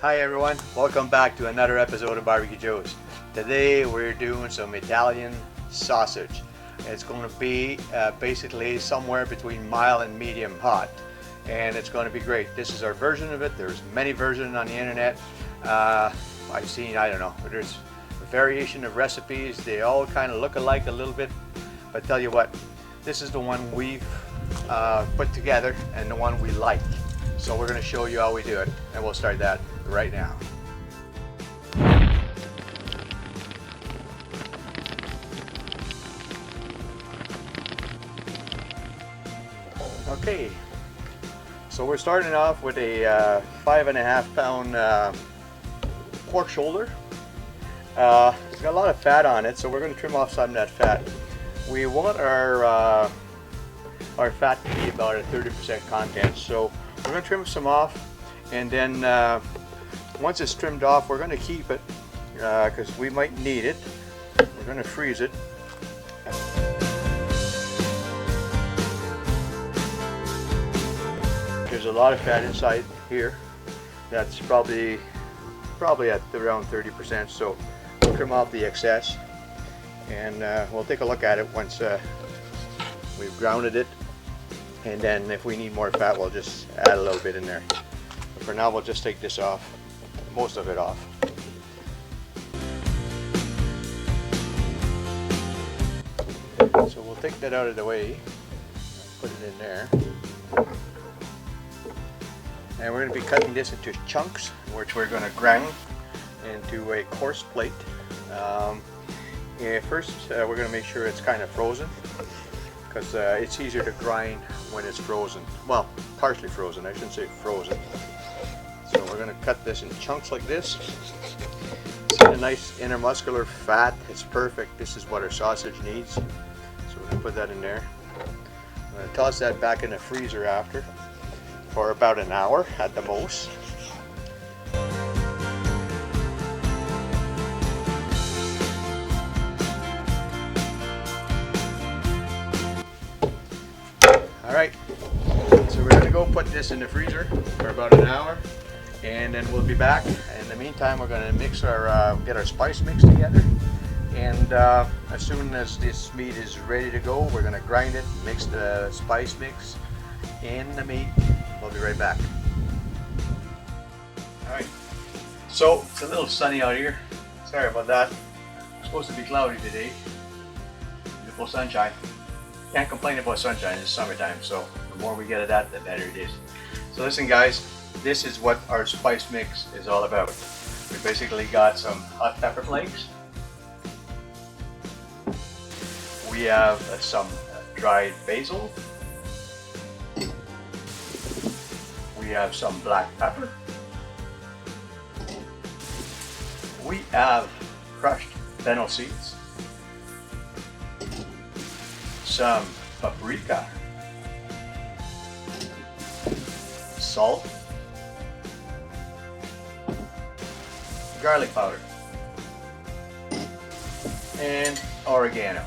Hi everyone, welcome back to another episode of Barbecue Joe's. Today we're doing some Italian sausage. It's going to be basically somewhere between mild and medium hot, and it's going to be great. This is our version of it. There's many versions on the internet. I've seen, I don't know, there's a variation of recipes. They all kind of look alike a little bit, but tell you what, this is the one we've put together and the one we like. So we're going to show you how we do it, and we'll start that right now. Okay, so we're starting off with a 5.5 pound pork shoulder. It's got a lot of fat on it, so we're going to trim off some of that fat. We want our fat to be about a 30% content, so we're going to trim some off, and then once it's trimmed off, we're going to keep it because we might need it. We're going to freeze it. There's a lot of fat inside here. That's probably at around 30%, so we'll trim off the excess, and we'll take a look at it once we've grounded it. And then if we need more fat, we'll just add a little bit in there. But for now, we'll just take this off, most of it off. So we'll take that out of the way, put it in there. And we're going to be cutting this into chunks, which we're going to grind into a coarse plate. First, we're going to make sure it's kind of frozen, because it's easier to grind when it's frozen. Well, partially frozen, I shouldn't say frozen. So we're going to cut this in chunks like this. See the nice intermuscular fat? It's perfect. This is what our sausage needs. So we're going to put that in there. I'm going to toss that back in the freezer after for about an hour at the most. Alright, so we're going to go put this in the freezer for about an hour, and then we'll be back. In the meantime, we're going to mix get our spice mix together, and as soon as this meat is ready to go, we're going to grind it, mix the spice mix in the meat. We'll be right back. Alright, so it's a little sunny out here. Sorry about that. It's supposed to be cloudy today. Beautiful sunshine. Can't complain about sunshine, it's summertime, so the more we get of that, the better it is. So listen guys, this is what our spice mix is all about. We basically got some hot pepper flakes. We have some dried basil. We have some black pepper. We have crushed fennel seeds. Some paprika, salt, garlic powder, and oregano.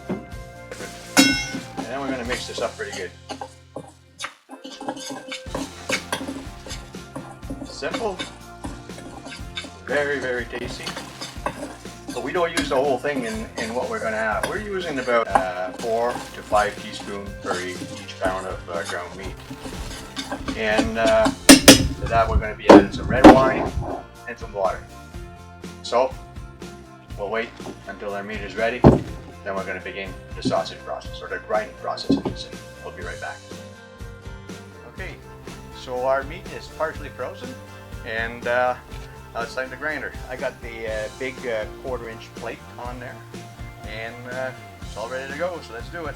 And then we're going to mix this up pretty good. Simple, very, very tasty. But we don't use the whole thing in what we're going to have. We're using about 4 to 5 teaspoons per each pound of ground meat. And to that we're going to be adding some red wine and some water. So we'll wait until our meat is ready. Then we're going to begin the sausage process, or the grinding process. We'll be right back. Okay, so our meat is partially frozen, and now it's time to grind her. I got the big 1/4 inch plate on there, and it's all ready to go, so let's do it.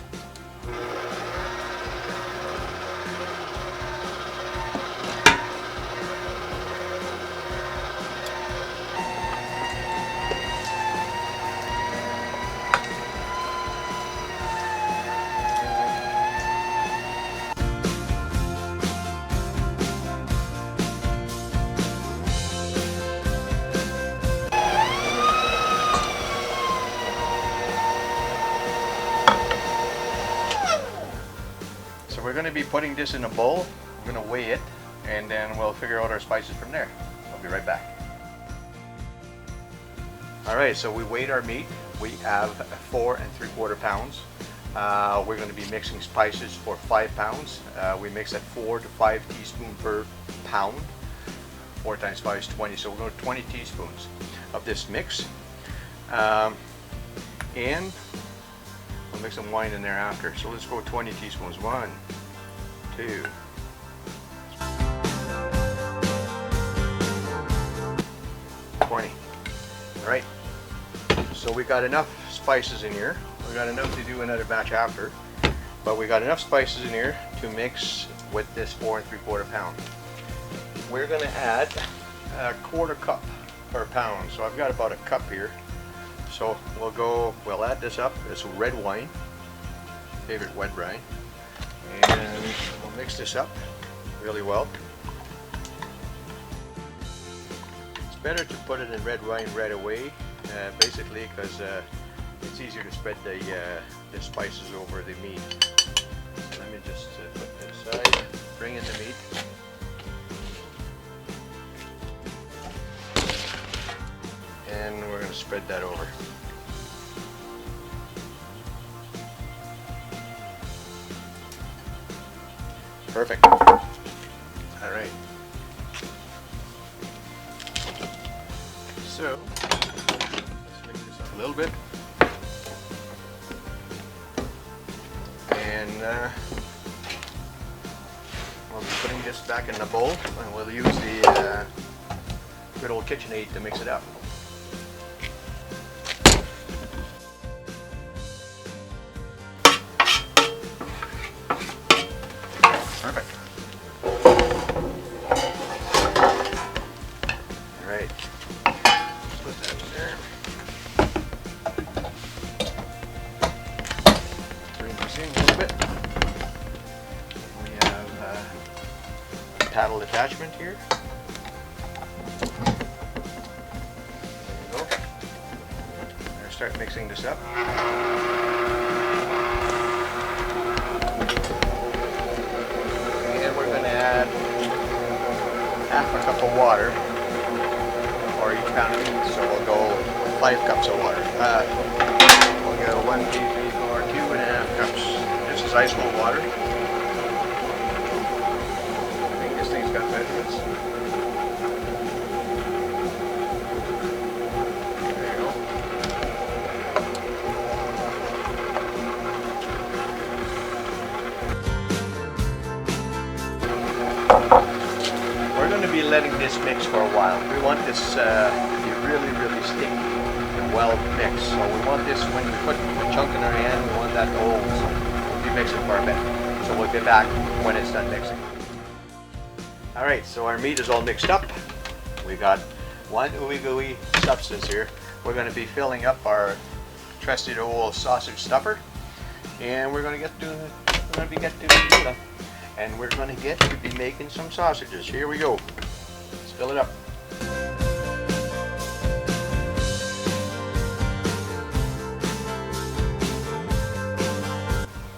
So we're going to be putting this in a bowl. We're going to weigh it, and then we'll figure out our spices from there. I'll be right back. Alright, so we weighed our meat. We have 4 3/4 pounds. We're going to be mixing spices for 5 pounds. We mix at 4 to 5 teaspoons per pound. 4 times 5 is 20, so we're going to 20 teaspoons of this mix. And we'll mix some wine in there after. So let's go 20 teaspoons. 1, 2, 20. Alright, so we got enough spices in here. We got enough to do another batch after, but we got enough spices in here to mix with this 4 3/4 pound. We're going to add a 1/4 cup per pound, so I've got about a cup here. So we'll add this up. It's red wine, favorite red wine, and we'll mix this up really well. It's better to put it in red wine right away, basically because it's easier to spread the spices over the meat. So let me just put this aside, bring in the meat. And we're going to spread that over. Perfect. All right. So let's mix this up a little bit. And we'll be putting this back in the bowl, and we'll use the good old KitchenAid to mix it up. Perfect. All right. Put that in there. Bring this in a little bit. We have a paddle attachment here. There you go. I'm going to start mixing this up. And we're going to add half a cup of water for each pound of meat. So we'll go 5 cups of water. We'll go 1, 2, 3, 4, 2.5 cups. This is ice cold water. I think this thing's got measurements. There you go. We're going to be letting this mix for a while. We want this to be really, really sticky and well mixed. So we want this, when we put a chunk in our hand, we want that to hold. So we'll be mixing for a bit. So we'll get back when it's done mixing. Alright, so our meat is all mixed up. We got one ooey gooey substance here. We're going to be filling up our trusted old sausage stuffer. And we're going to get to the and we're going to get to be making some sausages. Here we go. Let's fill it up.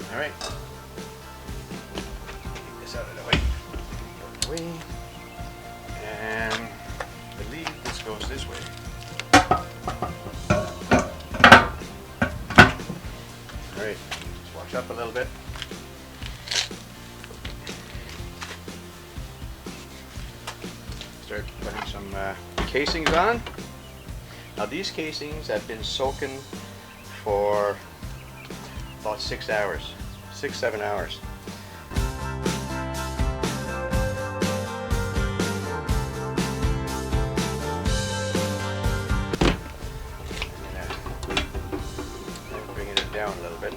All right. Take this out of the way. And I believe this goes this way. All right. Let's wash up a little bit. Start putting some casings on. Now these casings have been soaking for about 6 hours, 6-7 hours. I'm bringing it down a little bit.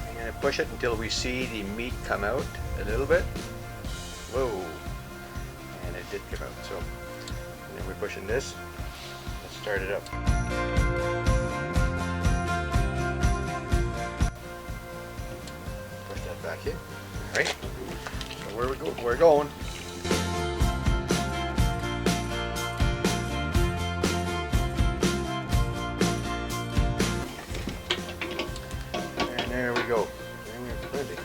I'm going to push it until we see the meat come out a little bit. Whoa. And it did come out, so and then we're pushing this. Let's start it up. Push that back in. All right. So where we go? We're going. And there we go. And we're ready.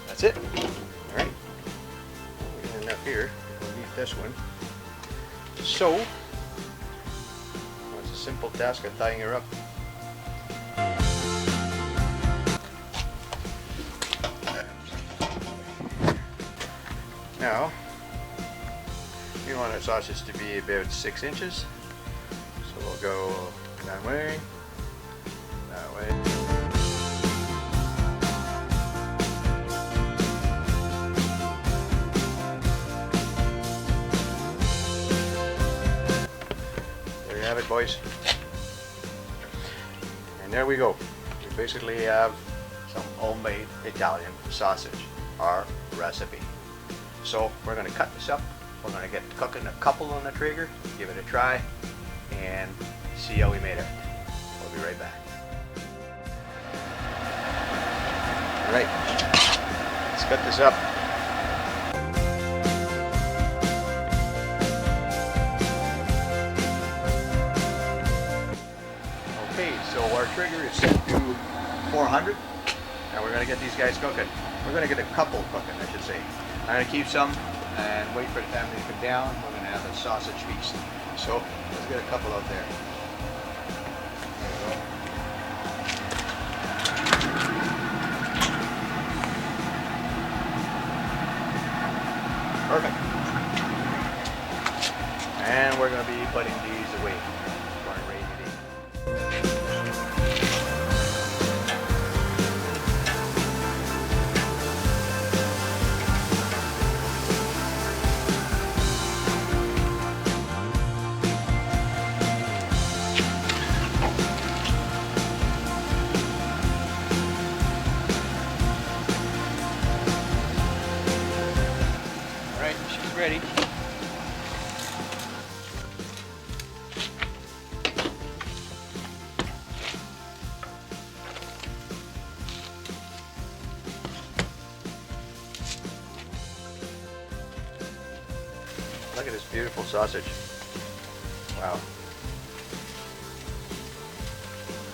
That's it. All right. here. We'll need this one. So, it's a simple task of tying her up. Now, we want our sausage to be about 6 inches. So we'll go that way, that way. Have it, boys, and there we go. We basically have some homemade Italian sausage, our recipe. So we're going to cut this up. We're going to get cooking a couple on the Traeger, give it a try, and see how we made it. We'll be right back. All right, let's cut this up. So our trigger is set to 400, and we're going to get these guys cooking. We're going to get a couple cooking, I should say. I'm going to keep some and wait for the time to come down. We're going to have a sausage feast. So let's get a couple out there. There we go. Perfect. And we're going to be putting these away. Ready. Look at this beautiful sausage. Wow.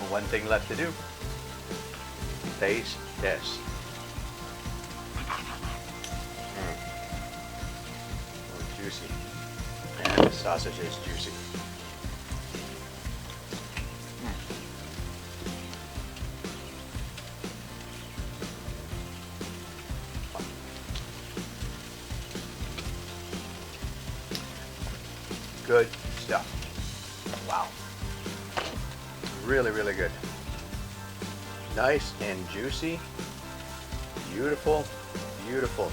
One thing left to do. Taste this. Juicy, and the sausage is juicy. Good stuff. Wow, really, really good. Nice and juicy. Beautiful, beautiful.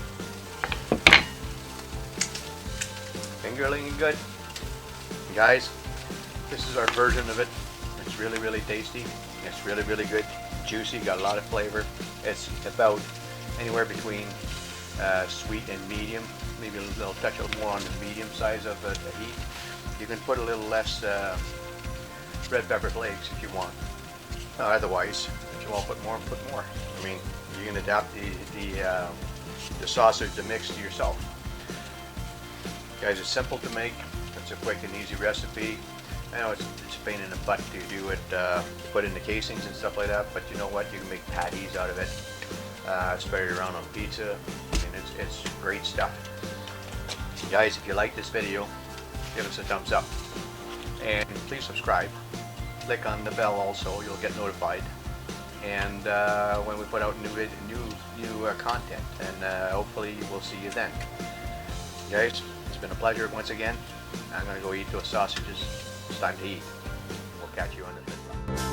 Fingerling good. Guys, this is our version of it. It's really, really tasty. It's really, really good. Juicy, got a lot of flavor. It's about anywhere between sweet and medium. Maybe a little touch more on the medium size of the heat. You can put a little less red pepper flakes if you want. Otherwise, if you want to put more, put more. I mean, you can adapt the sausage, the mix to yourself. Guys, it's simple to make. It's a quick and easy recipe. I know it's a pain in the butt to do it, put in the casings and stuff like that, but you know what? You can make patties out of it. Spread it around on pizza, and it's great stuff. Guys, if you like this video, give us a thumbs up. And please subscribe. Click on the bell also, you'll get notified. And when we put out new content, and hopefully we'll see you then. Guys, it's been a pleasure once again. I'm going to go eat those sausages. It's time to eat. We'll catch you on the flip.